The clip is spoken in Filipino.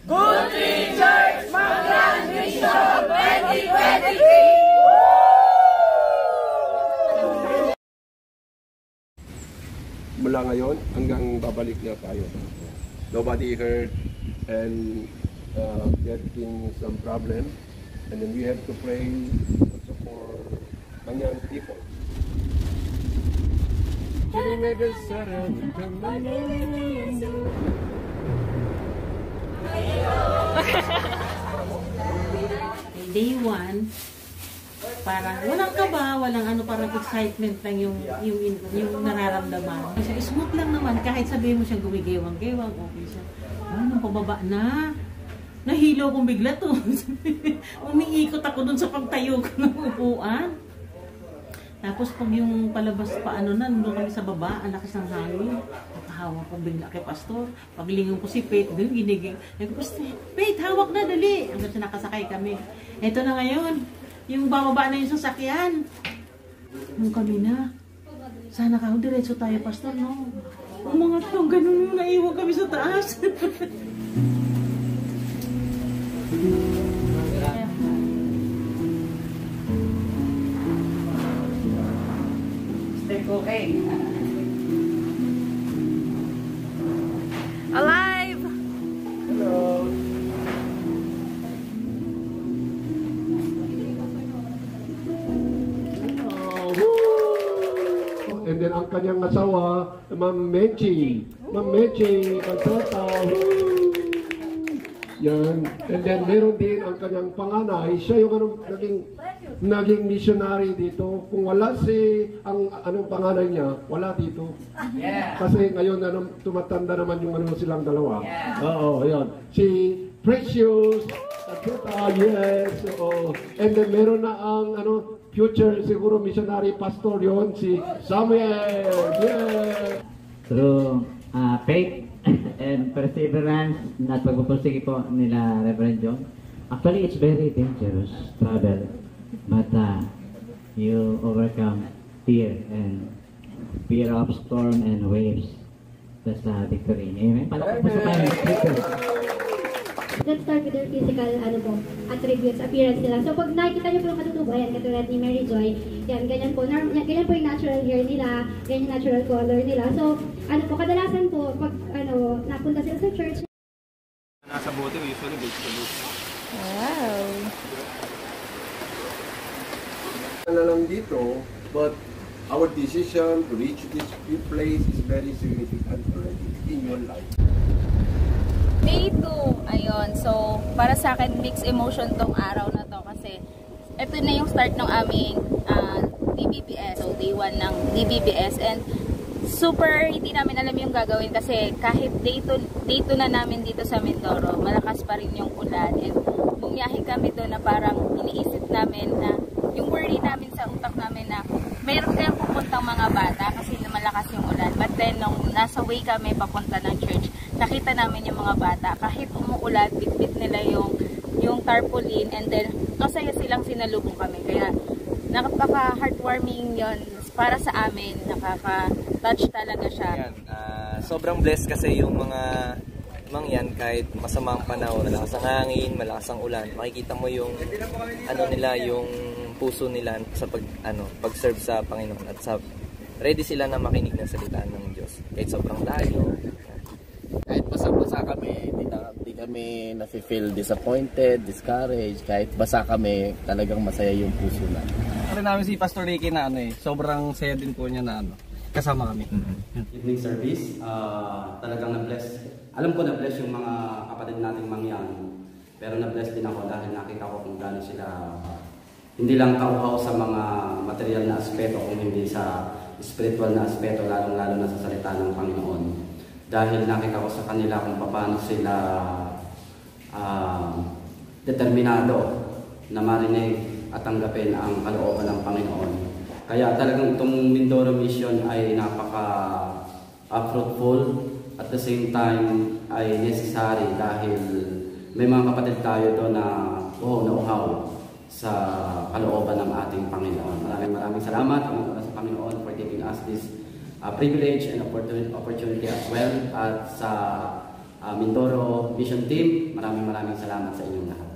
Good Tree Church Mangyan Mission 2023! Mula ngayon hanggang babalik na tayo. Nobody hurt and getting some problem. And then we have to pray also for Mangyan people. Day 1, parang walang kaba, walang ano, parang excitement lang yung nararamdaman. Kasi smooth lang naman, kahit sabihin mo siya gumigewang-gewang, okay siya. Nung pababa na, nahilo kong bigla to. Umiikot ako dun sa pagtayo ko ng upuan. Tapos pag yung palabas pa nandun kami sa baba, ang lakas ng hangin. Hawak ko bigla kay Pastor. Paglingon ko si Faith, doon giniging. Faith, hawak na, dali! Hanggang sa nakasakay kami. Ito na ngayon, yung bababa na yung sasakyan. Nung kami na, sana ka, diretso tayo, Pastor, no? Umangat lang, ganun yung naiwan kami sa taas. Step okay. Alive! Hello! And then ang kanyang asawa, Ma'am Mechi. Ma'am Mechi, Pagtata. Yan. And then meron din ang kanyang panganay. Siya yung naging missionary dito. Kung wala anong panganay niya, wala dito. Yeah. Kasi ngayon tumatanda naman yung silang dalawa. Yeah. Oo, ayan. Si Precious, yes. Oo. And then meron na ang future siguro missionary pastor yon, si Samuel. Yeah. Through faith and perseverance at pagpupursige po nila Reverend John. Actually, it's very dangerous travel, but you overcome fear of storm and waves. That's victory. Amen. Palakpak po sa tayo. Let's start with their physical attributes, appearance nila. So pag nakikita niyo po yung katutubayan, katulad ni Mary Joy, yan, ganyan po yung natural hair nila, ganyan yung natural color nila. So kadalasan po, pag napunta sila sa church, nasa bote, usually vegetable. Wow! Na lang dito, but our decision to reach this place is very significant already in your life. Day 2, ayun. So, para sa akin, mixed emotion tong araw na to kasi ito na yung start ng aming DBBS. So, day 1 ng DBBS and super hindi namin alam yung gagawin kasi kahit day 2 na namin dito sa Mindoro, malakas pa rin yung ulan and bumiyahe kami doon na parang iniisip namin na yung worry namin sa utak namin na mayroon kayang pupuntang mga bata kasi malakas yung ulan. But then, nung nasa way kami papunta ng church, nakita namin yung mga bata. Kahit umuulan, bitbit nila yung tarpaulin and then, masaya silang sinalubong kami. Kaya, nakaka-heartwarming yon para sa amin. Nakaka-touch talaga siya. Yan, sobrang blessed kasi yung mga Mangyan kahit masamang panahon, malakas ang hangin, malakas ang ulan, makikita mo yung nila, yung puso nila sa pag-serve sa Panginoon at ready sila na makinig ng salita ng Diyos. Kahit sobrang layo. Kahit basa-basa kami, hindi kami nafe-feel disappointed, discouraged. Kahit basa kami, talagang masaya yung puso namin. Rin namin si Pastor Ricky na sobrang saya din po niya na kasama kami. Evening service, talagang na-bless. Alam ko na-bless yung mga kapatid nating Mangyan. Pero na-bless din ako dahil nakita ko kung gaano sila hindi lang kauhaw sa mga material na aspeto, kung hindi sa spiritual na aspeto, lalong-lalo na sa salita ng Panginoon. Dahil nakita ko sa kanila kung paano sila determinado na marinig at tanggapin ang kalooban ng Panginoon. Kaya talagang itong Mindoro Mission ay napaka-fruitful at the same time ay necessary dahil may mga kapatid tayo doon na nauhaw sa kalooban ng ating Panginoon. Maraming salamat sa Panginoon for giving us this privilege and opportunity as well at sa Mindoro Vision Team, maraming salamat sa inyong lahat.